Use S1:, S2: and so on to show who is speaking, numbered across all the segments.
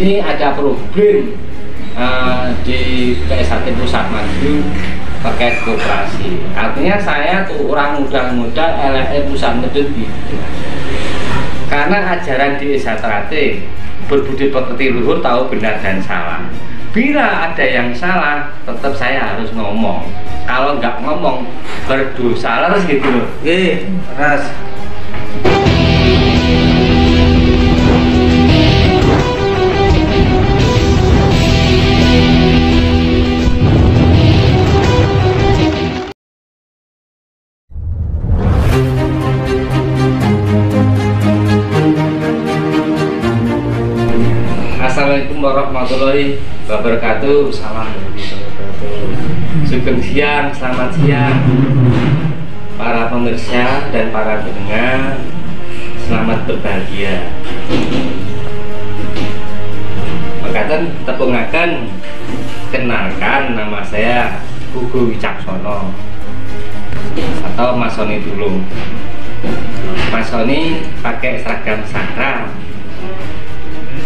S1: Ini ada problem di PSHT Pusat Maju terkait koperasi. Artinya saya tuh orang muda-muda LE Pusat Medun gitu. Karena ajaran di Isatrate berbudi pekerti luhur, tahu benar dan salah. Bila ada yang salah, tetap saya harus ngomong. Kalau nggak ngomong, berdosa harus gitu loh.
S2: Ras.
S1: Assalamualaikum warahmatullahi wabarakatuh. Salam sugeng siang, selamat siang para pemirsa dan para pendengar. Selamat berbahagia. Makatan tepungaken kenalkan, nama saya Pugu Wicaksono atau Mas Soni Tulung. Mas Soni pakai seragam sakral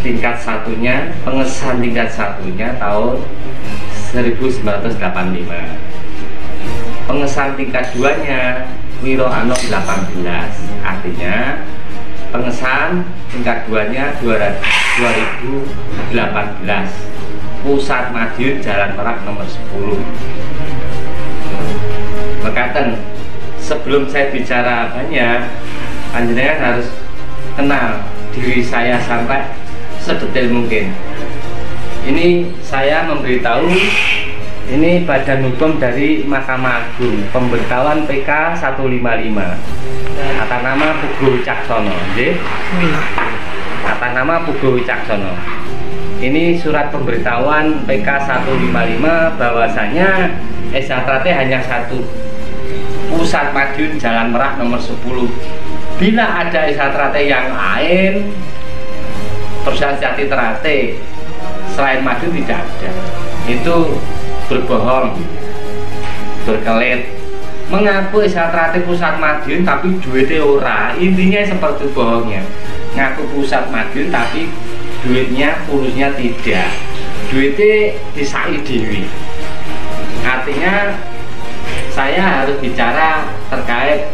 S1: tingkat satunya, pengesahan tingkat satunya tahun 1985. Pengesahan tingkat 2-nya Wiro Ano 18. Artinya pengesahan tingkat 2-nya 2018. Pusat Madiun Jalan Merak nomor 10. Mekaten, sebelum saya bicara banyak, panjenengan harus kenal diri saya sampai sedetail mungkin. Ini saya memberitahu, ini badan hukum dari Mahkamah Agung, pemberitahuan PK 155 atas nama Pugu Wicaksono. Atas nama Pugu Wicaksono. Ini surat pemberitahuan PK 155 bahwasanya Isatrate hanya satu, Pusat Madiun Jalan Merak nomor 10. Bila ada Isatrate yang lain, perusahaan Jati Terate selain Madiun tidak ada, itu berbohong, berkelit, mengaku Isatrate Pusat Madiun tapi duitnya ora. Intinya seperti bohongnya, ngaku Pusat Madiun tapi duitnya, purusnya tidak, duitnya disai dewi. Artinya saya harus bicara terkait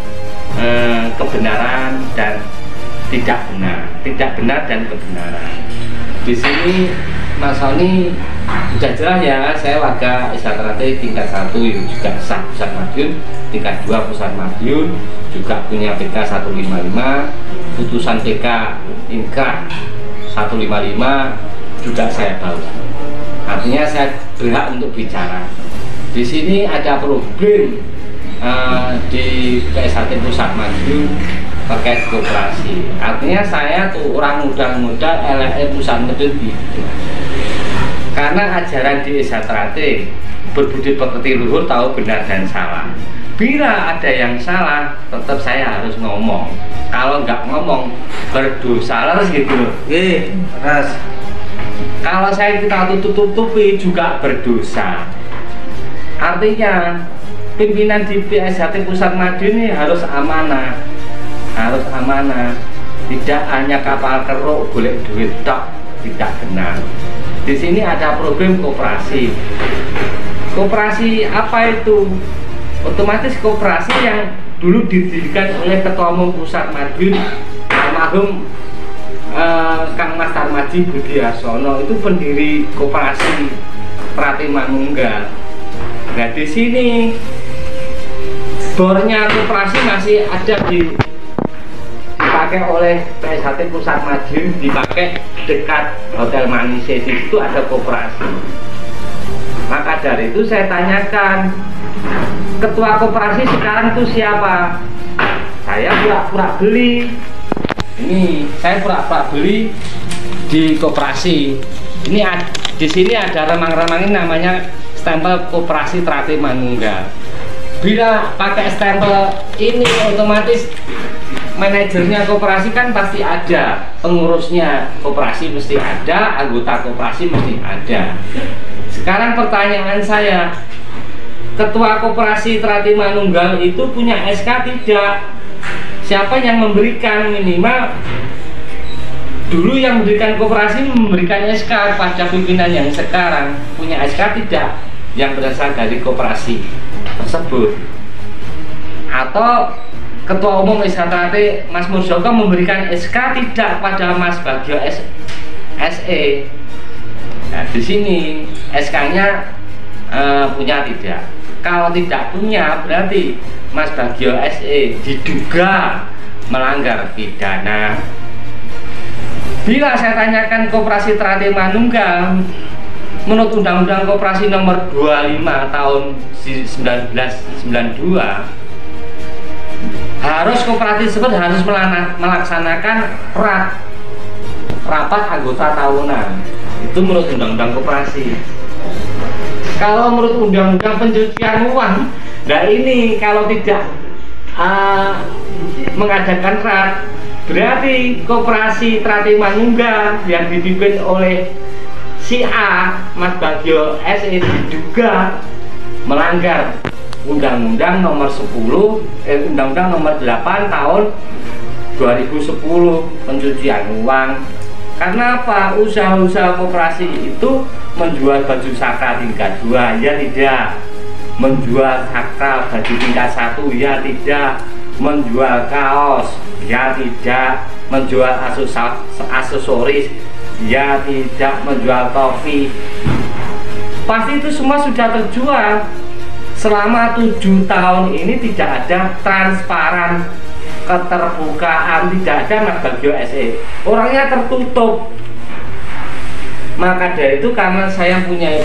S1: kebenaran dan tidak benar dan kebenaran. Di sini Mas Soni sudah jelas ya, saya warga Isatrate tingkat 1 juga sah Pusat Madiun, tingkat 2 Pusat Madiun, juga punya PK 155, putusan PK Inkrah 155 juga saya bawa. Artinya saya berhak untuk bicara. Di sini ada problem di PSHT Pusat Madiun terkait koperasi. Artinya saya tuh orang muda-muda LE Pusat Medun gitu. Karena ajaran di Isatrate berbudi pekerti luhur, tahu benar dan salah. Bila ada yang salah, tetap saya harus ngomong. Kalau nggak ngomong, berdosa harus gitu loh.
S2: Ras.
S1: Kalau saya kita tutup-tutupi juga berdosa. Artinya pimpinan di PSHT Pusat Madiun ini harus amanah. Harus amanah, tidak hanya kapal keruk boleh duit tok, tidak benar. Di sini ada problem koperasi. Koperasi apa itu? Otomatis koperasi yang dulu didirikan oleh Ketua Umum Pusat Madiun almarhum Kang Mas Tarmaji Budiarsono, itu pendiri koperasi Trate Manunggal. Nah di sini bornya koperasi masih ada dipakai oleh PSHT Pusat Madiun, dipakai dekat Hotel Manise, di situ ada koperasi. Maka dari itu saya tanyakan, ketua koperasi sekarang itu siapa? Saya pura-pura beli. Ini saya pura-pura beli di koperasi. Ini di sini ada remang-remang, ini namanya stempel koperasi Trate Manunggal. Bila pakai stempel ini otomatis manajernya koperasi kan pasti ada, pengurusnya koperasi mesti ada, anggota koperasi mesti ada. Sekarang pertanyaan saya, ketua koperasi Trate Manunggal itu punya SK tidak? Siapa yang memberikan? Minimal Dulu yang mendirikan koperasi memberikan SK pada pimpinan yang sekarang punya SK tidak, yang berasal dari koperasi tersebut. Atau Ketua Umum SHTRT Mas Murzoko memberikan SK tidak pada Mas Bagio SE. Nah, di sini SK-nya punya tidak. Kalau tidak punya, berarti Mas Bagio SE diduga melanggar pidana. Bila saya tanyakan koperasi Trate Manunggal, menurut Undang-Undang Koperasi Nomor 25 tahun 1992, harus kooperatif tersebut harus melaksanakan rapat anggota tahunan. Itu menurut Undang-Undang Koperasi. Kalau menurut Undang-Undang Pencucian Uang, nah ini kalau tidak mengadakan RAT, berarti koperasi Trate Manunggal yang dipimpin oleh si A, Mas Bagio SE, diduga melanggar Undang-Undang Nomor 10, Undang-Undang Nomor 8 tahun 2010 pencucian uang. Karena apa? Usaha-usaha koperasi itu menjual baju saka tingkat 2, ya tidak. Menjual saka baju tingkat 1, ya tidak. Menjual kaos, ya tidak. Menjual aksesoris, ya tidak. Menjual topi, pasti itu semua sudah terjual. Selama 7 tahun ini tidak ada transparan, keterbukaan, tidak ada Mas Bagio SE. Orangnya tertutup. Maka dari itu karena saya punya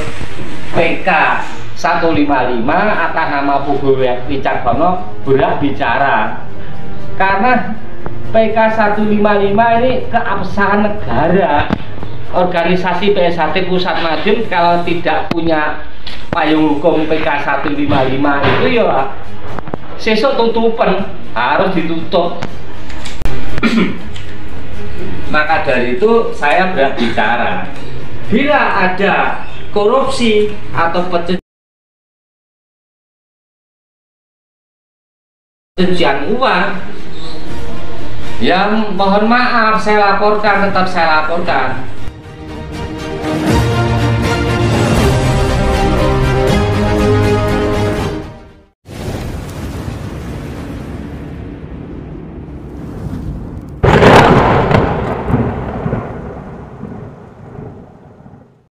S1: PK 155 atas nama Pugu Wicaksono berhak bicara. Karena PK 155 ini keabsahan negara. Organisasi PSHT Pusat Madiun kalau tidak punya payung hukum PK 155 itu ya sesuk tutupan, harus ditutup. Maka dari itu saya berhak bicara. Bila ada korupsi atau pencucian uang, yang mohon maaf saya laporkan, tetap saya laporkan.